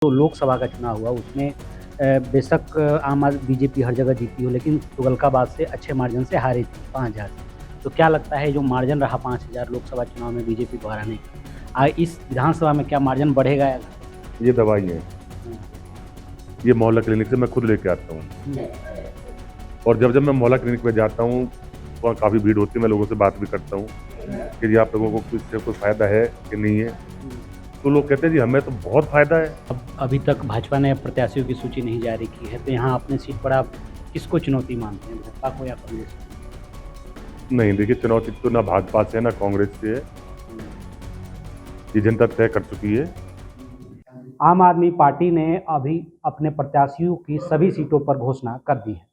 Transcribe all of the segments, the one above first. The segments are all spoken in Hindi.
जो लोकसभा का चुनाव हुआ उसमें बेशक आम आदमी बीजेपी हर जगह जीती हो, लेकिन तुगलकाबाद से अच्छे मार्जिन से हारी थी 5,000 से। तो क्या लगता है जो मार्जिन रहा 5,000 लोकसभा चुनाव में बीजेपी को हराने का, इस विधानसभा में क्या मार्जिन बढ़ेगा या घटेगा? ये दवाई है, ये मोहल्ला क्लिनिक से मैं खुद लेके आता हूँ। और जब जब मैं मोहल्ला क्लिनिक में जाता हूँ वहाँ काफ़ी भीड़ होती है, मैं लोगों से बात भी करता हूँ कि जी आप लोगों को इससे कोई फ़ायदा है कि नहीं है। तो लोग कहते हैं जी हमें तो बहुत फ़ायदा है। अब अभी तक भाजपा ने प्रत्याशियों की सूची नहीं जारी की है, तो यहाँ अपने सीट पर आप किसको चुनौती मानते हैं, भाजपा को या कांग्रेस को? नहीं देखिए, चुनौती तो ना भाजपा से है ना कांग्रेस से है, ये जनता तय कर चुकी है। आम आदमी पार्टी ने अभी अपने प्रत्याशियों की सभी सीटों पर घोषणा कर दी है।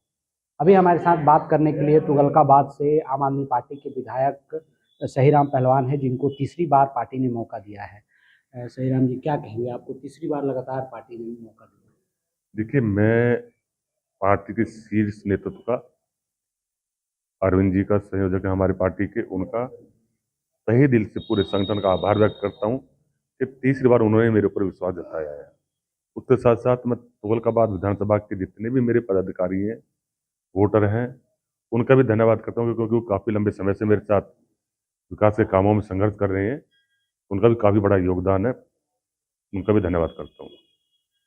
अभी हमारे साथ बात करने के लिए तुगलकाबाद से आम आदमी पार्टी के विधायक सहीराम पहलवान है, जिनको तीसरी बार पार्टी ने मौका दिया है। सहीराम जी, क्या कहेंगे, आपको तीसरी बार लगातार पार्टी ने मौका दिया? देखिए, मैं पार्टी के शीर्ष नेतृत्व का, अरविंद जी का संयोजक है हमारी पार्टी के, उनका तहे दिल से पूरे संगठन का आभार व्यक्त करता हूँ कि तीसरी बार उन्होंने मेरे ऊपर विश्वास जताया है। उसके साथ साथ मैं तुगलकाबाद विधानसभा के जितने भी मेरे पदाधिकारी हैं, वोटर हैं, उनका भी धन्यवाद करता हूँ क्योंकि वो काफ़ी लंबे समय से मेरे साथ विकास के कामों में संघर्ष कर रहे हैं। उनका भी काफ़ी बड़ा योगदान है, उनका भी धन्यवाद करता हूँ।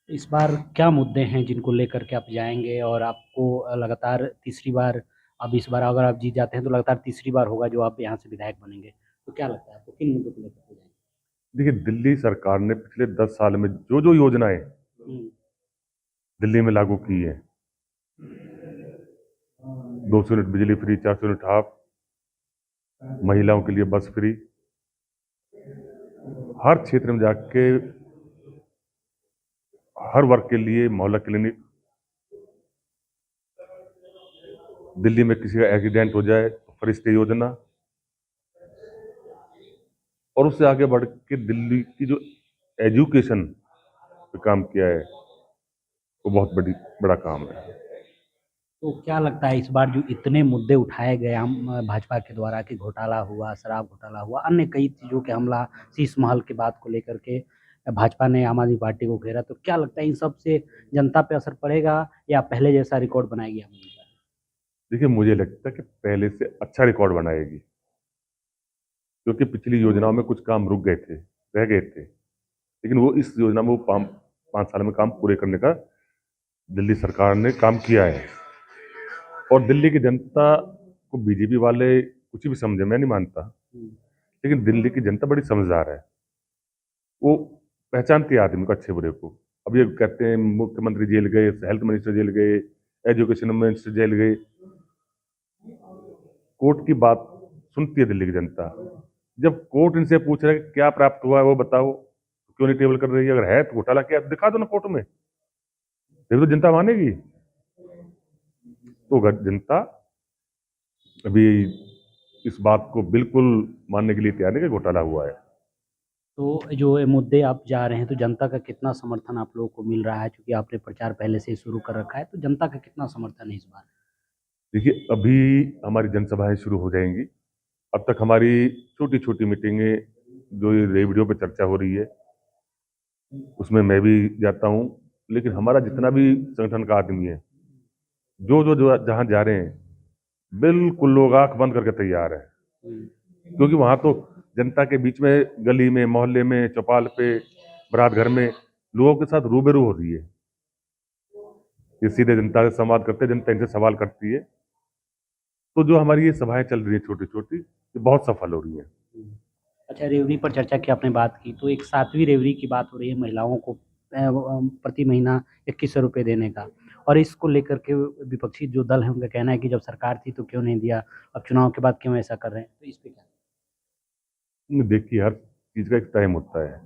इस बार क्या मुद्दे हैं जिनको लेकर के आप जाएंगे, और आपको लगातार तीसरी बार, अब इस बार अगर आप जीत जाते हैं तो लगातार तीसरी बार होगा जो आप यहाँ से विधायक बनेंगे, तो क्या लगता है आपको किन मुद्दों को लेकर के जाएंगे? देखिए, दिल्ली सरकार ने पिछले 10 साल में जो जो योजनाएं दिल्ली में लागू की है, 200 यूनिट बिजली फ्री, 400 यूनिट हाफ, महिलाओं के लिए बस फ्री, हर क्षेत्र में जाके हर वर्ग के लिए मोहल्ला क्लिनिक, दिल्ली में किसी का एक्सीडेंट हो जाए तो फरिश्ते योजना, और उससे आगे बढ़ के दिल्ली की जो एजुकेशन पे काम किया है वो बहुत बड़ा काम है। तो क्या लगता है इस बार जो इतने मुद्दे उठाए गए हम भाजपा के द्वारा, कि घोटाला हुआ, शराब घोटाला हुआ, अन्य कई चीज़ों के हमला, शीश महल की बात को लेकर के भाजपा ने आम आदमी पार्टी को घेरा, तो क्या लगता है इन सब से जनता पे असर पड़ेगा या पहले जैसा रिकॉर्ड बनाएगी आम आदमी पार्टी? देखिए, मुझे लगता है कि पहले से अच्छा रिकॉर्ड बनाएगी, क्योंकि पिछली योजनाओं में कुछ काम रुक गए थे, रह गए थे, लेकिन वो इस योजना में वो 5 साल में काम पूरे करने का दिल्ली सरकार ने काम किया है। और दिल्ली की जनता को बीजेपी वाले कुछ भी समझे, मैं नहीं मानता, लेकिन दिल्ली की जनता बड़ी समझदार है, वो पहचानती है आदमी को, अच्छे बुरे को। अब ये कहते हैं मुख्यमंत्री जेल गए, हेल्थ मिनिस्टर जेल गए, एजुकेशन मिनिस्टर जेल गए, कोर्ट की बात सुनती है दिल्ली की जनता। जब कोर्ट इनसे पूछ रहा है कि क्या प्राप्त हुआ है वो बताओ, क्यों नहीं टेबल कर रही है, अगर है तो घोटाला किया दिखा दो ना कोर्ट में, फिर तो जनता मानेगी। तो अगर जनता अभी इस बात को बिल्कुल मानने के लिए तैयार है कि घोटाला हुआ है। तो जो ये मुद्दे आप जा रहे हैं, तो जनता का कितना समर्थन आप लोगों को मिल रहा है? क्योंकि आपने प्रचार पहले से ही शुरू कर रखा है, तो जनता का कितना समर्थन है इस बार? देखिए, अभी हमारी जनसभाएं शुरू हो जाएंगी। अब तक हमारी छोटी छोटी मीटिंगें जो ये रेडियो पे चर्चा हो रही है उसमें मैं भी जाता हूँ, लेकिन हमारा जितना भी संगठन का आदमी है, जो जहाँ जा रहे हैं बिल्कुल लोग आंख बंद करके तैयार है, क्योंकि वहां तो जनता के बीच में, गली में, मोहल्ले में, चौपाल पे, बारात घर में लोगों के साथ रूबरू हो रही है। ये सीधे जनता से संवाद करते हैं, जनता इनसे सवाल करती है। तो जो हमारी ये सभाएं चल रही है छोटी छोटी, ये बहुत सफल हो रही है। अच्छा, रेवड़ी पर चर्चा की आपने बात की, तो एक 7वीं रेवड़ी की बात हो रही है महिलाओं को प्रति महीना 2100 रुपये देने का, और इसको लेकर के विपक्षी जो दल है उनका कहना है कि जब सरकार थी तो क्यों नहीं दिया, अब चुनाव के बाद क्यों ऐसा कर रहे हैं, तो इस पे क्या? देखिए, हर चीज का एक टाइम होता है।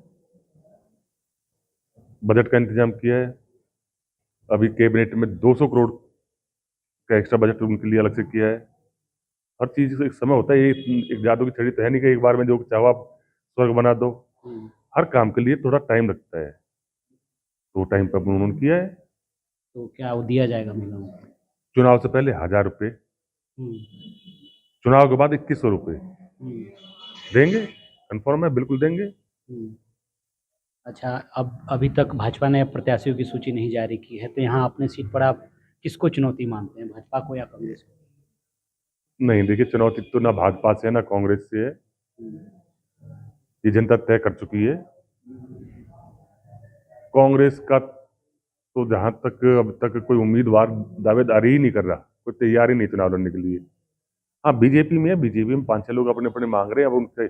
बजट का इंतजाम किया है, अभी कैबिनेट में 200 करोड़ का एक्स्ट्रा बजट उनके लिए अलग से किया है। हर चीज का एक समय होता है, ये एक जादू की छड़ी तो है नहीं कि एक बार में जो चाहो आप स्वर्ग बना दो। हर काम के लिए थोड़ा टाइम लगता है, तो टाइम पर उन्होंने किया है। तो क्या वो दिया जाएगा महिलाओं को? चुनाव से पहले 1000 रुपये, हम्म, चुनाव के बाद 2100 रुपये हम्म, देंगे, कंफर्म है, बिल्कुल देंगे। हम्म। अच्छा, अब अभी तक भाजपा ने प्रत्याशियों की सूची नहीं जारी की है, तो यहाँ अपने सीट पर आप किसको चुनौती मानते हैं, भाजपा को या कांग्रेस को? नहीं, देखिए, चुनौती तो ना भाजपा से है ना कांग्रेस से है। ये जनता तय कर चुकी है। कांग्रेस का तो जहां तक अब तक कोई उम्मीदवार दावेदारी ही नहीं कर रहा, कोई तैयार ही नहीं चुनाव लड़ने के लिए। हाँ, बीजेपी में है, बीजेपी में 5-6 लोग अपने अपने मांग रहे हैं। अब उनके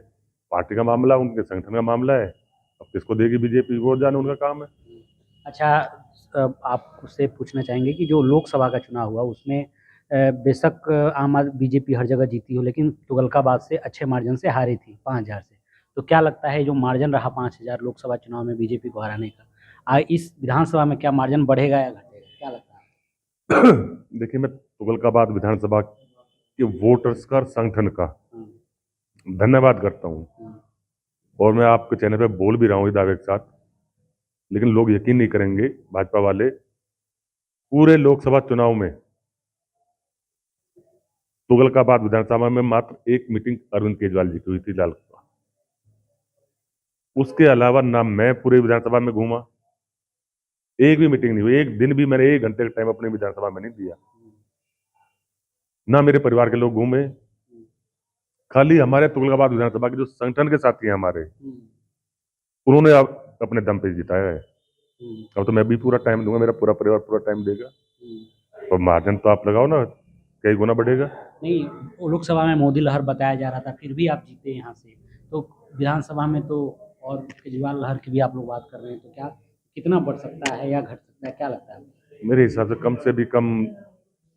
पार्टी का मामला, उनके संगठन का मामला है। अब किसको देगी बीजेपी, वो जाने, उनका काम है। अच्छा, आपसे पूछना चाहेंगे कि जो लोकसभा का चुनाव हुआ उसमें बेशक आम आदमी बीजेपी हर जगह जीती हो, लेकिन तुगलकाबाद से अच्छे मार्जिन से हारी थी 5,000 से। तो क्या लगता है जो मार्जिन रहा 5,000 लोकसभा चुनाव में बीजेपी को हराने का, इस विधानसभा में क्या मार्जिन बढ़ेगा या घटेगा, क्या लगता है? देखिए, मैं तुगलकाबाद विधानसभा के वोटर्स का और संगठन का धन्यवाद करता हूँ। और मैं आपके चैनल पे बोल भी रहा हूँ ये दावे के साथ, लेकिन लोग यकीन नहीं करेंगे, भाजपा वाले। पूरे लोकसभा चुनाव में तुगलकाबाद विधानसभा में मात्र एक मीटिंग अरविंद केजरीवाल जी की हुई थी, लाल किला। उसके अलावा ना मैं पूरे विधानसभा में घूमा, एक भी मीटिंग नहीं हुई। एक दिन भी मैंने 1 घंटे का टाइम अपनी विधानसभा में नहीं दिया। ना मेरे परिवार के लोग घूमे। खाली हमारे तुगलकाबाद विधानसभा के जो संगठन के साथी हैं हमारे, उन्होंने अब अपने दम पे जिताया है। अब तो मैं भी पूरा टाइम दूंगा, मेरा पूरा परिवार पूरा टाइम देगा। और मार्जिन तो आप लगाओ ना, कई गुना बढ़ेगा। नहीं, वो लोकसभा में मोदी लहर बताया जा रहा था, फिर भी आप जीते यहाँ से, तो विधानसभा में तो और केजरीवाल लहर की भी आप लोग बात कर रहे हैं, तो क्या कितना बढ़ सकता है या घट सकता है, क्या लगता है आपको? मेरे हिसाब से भी कम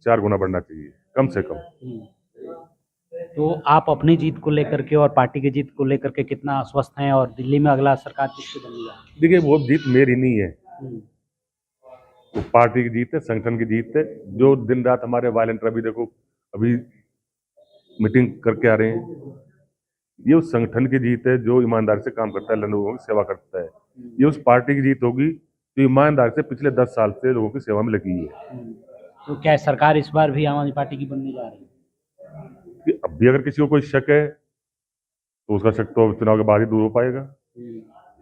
4 गुना बढ़ना चाहिए, कम से कम। तो आप अपनी जीत को लेकर के और पार्टी की जीत को लेकर के कितना आश्वस्त हैं, और दिल्ली में अगला सरकार किसकी बनेगा? देखिए, वो जीत मेरी नहीं है, वो पार्टी की जीत है, संगठन की जीत है। जो दिन रात हमारे वायलेंटर, अभी देखो, अभी मीटिंग करके आ रहे हैं, ये उस संगठन की जीत है जो ईमानदारी से काम करता है, लोगों की सेवा करता है। ये उस पार्टी की जीत होगी जो ईमानदारी से पिछले 10 साल से लोगों की सेवा में लगी है। तो क्या सरकार इस बार भी आम आदमी पार्टी की बनने जा रही है? कि अब भी अगर किसी को कोई शक है तो उसका शक तो चुनाव के बाद ही दूर हो पाएगा।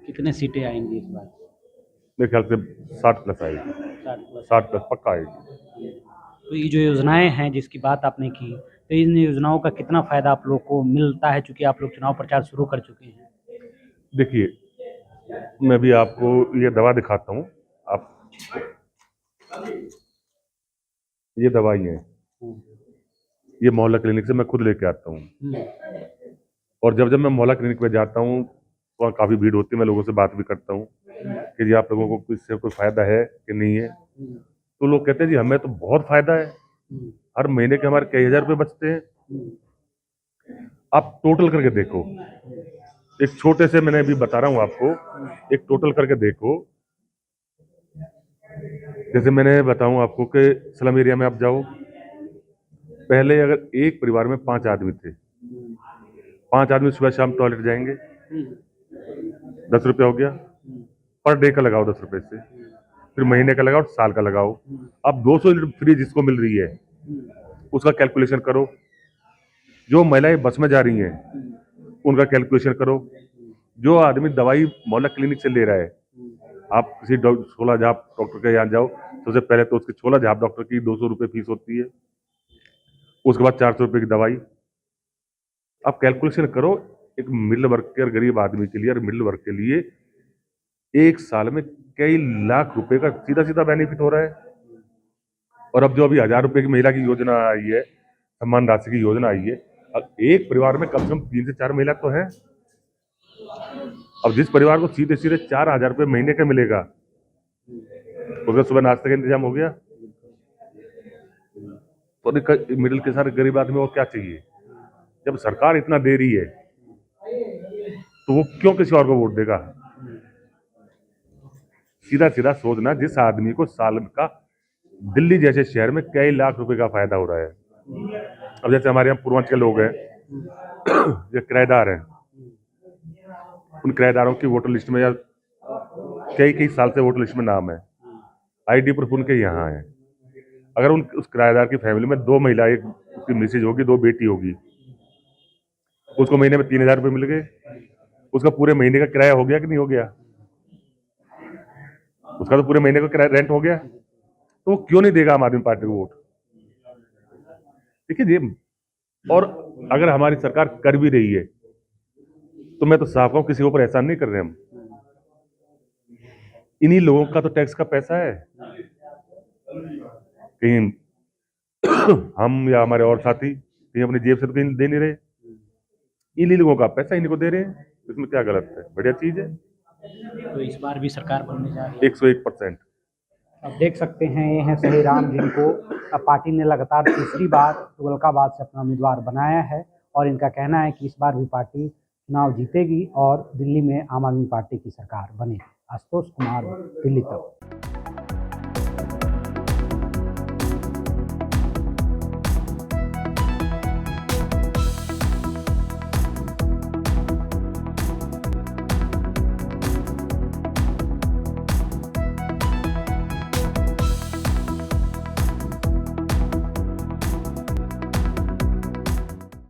कितने सीटें आएंगी इस बार? मेरे ख्याल से 60 प्लस आएगी, 60 प्लस पक्का आएगी। तो ये जो योजनाएं हैं जिसकी बात आपने की, तो इन योजनाओं का कितना फायदा आप लोग को मिलता है, चूंकि आप लोग चुनाव प्रचार शुरू कर चुके हैं? देखिए, मैं भी आपको ये दवा दिखाता हूँ। आप, ये दवाई है, ये मोहल्ला क्लिनिक से मैं खुद लेके आता हूँ। और जब जब मैं मोहल्ला क्लिनिक पे जाता हूँ तो वहाँ काफ़ी भीड़ होती है, मैं लोगों से बात भी करता हूँ कि जी आप लोगों को इससे कोई फ़ायदा है कि नहीं है। तो लोग कहते हैं जी हमें तो बहुत फ़ायदा है, हर महीने के हमारे कई हज़ार रुपये बचते हैं। आप टोटल करके देखो, एक छोटे से, मैंने अभी बता रहा हूँ आपको, एक टोटल करके देखो। जैसे मैंने बताऊँ आपको कि स्लम एरिया में आप जाओ, पहले अगर एक परिवार में 5 आदमी थे, 5 आदमी सुबह शाम टॉयलेट जाएंगे, 10 रुपया हो गया। पर डे का लगाओ 10 रुपये से, फिर महीने का लगाओ, साल का लगाओ। अब 200 यूनिट फ्री जिसको मिल रही है उसका कैलकुलेशन करो। जो महिलाएं बस में जा रही हैं उनका कैलकुलेशन करो। जो आदमी दवाई मोहल्ला क्लिनिक से ले रहा है, आप किसी छोला झाप डॉक्टर के यहाँ जाओ, सबसे पहले तो उसकी छोला झाप डॉक्टर की 200 रुपये फीस होती है, उसके बाद 400 रुपये की दवाई। आप कैलकुलेशन करो, एक मिडिल वर्ग के और गरीब आदमी के लिए और मिडिल वर्ग के लिए एक साल में कई लाख रुपए का सीधा सीधा बेनिफिट हो रहा है। और अब जो अभी 1,000 रुपए की महिला की योजना आई है, सम्मान राशि की योजना आई है, अब एक परिवार में कम से कम 3 से 4 महिला तो है। अब जिस परिवार को सीधे सीधे 4,000 रुपये महीने का मिलेगा, उसका सुबह नाश्ते का इंतजाम हो गया। तो मिडिल के सारे गरीब आदमी को क्या चाहिए? जब सरकार इतना दे रही है तो वो क्यों किसी और को वोट देगा? सीधा सीधा सोचना, जिस आदमी को साल का दिल्ली जैसे शहर में कई लाख रुपए का फायदा हो रहा है। अब जैसे हमारे यहाँ पूर्वांचल लोग हैं जो किराएदार हैं, उन किराएदारों की वोटर लिस्ट में या कई साल से वोटर लिस्ट में नाम है, आईडी प्रूफ उनके यहाँ है। अगर उस किराएदार की फैमिली में 2 महिला, एक उसकी मिसेज होगी, 2 बेटी होगी, उसको महीने में 3,000 रुपये मिल गए, उसका पूरे महीने का किराया हो गया कि नहीं हो गया? उसका तो पूरे महीने का रेंट हो गया, तो वो क्यों नहीं देगा आम आदमी पार्टी को वोट? देखिए ये, और अगर हमारी सरकार कर भी रही है तो मैं तो साफ कहूं, किसी के ऊपर एहसान नहीं कर रहे हम। इन्हीं लोगों का तो टैक्स का पैसा है, कहीं हम या हमारे और साथी कहीं अपनी जेब से तो कहीं दे नहीं रहे, इन्हीं लोगों का पैसा इन्हीं को दे रहे हैं, इसमें क्या गलत है? बढ़िया चीज है। तो इस बार भी सरकार बनने जा रही है 101%। अब देख सकते हैं, ये हैं सही राम, जिनको अब पार्टी ने लगातार तीसरी बार तुगलकाबाद से अपना उम्मीदवार बनाया है और इनका कहना है कि इस बार भी पार्टी चुनाव जीतेगी और दिल्ली में आम आदमी पार्टी की सरकार बनेगी। आशुतोष कुमार, दिल्ली तक।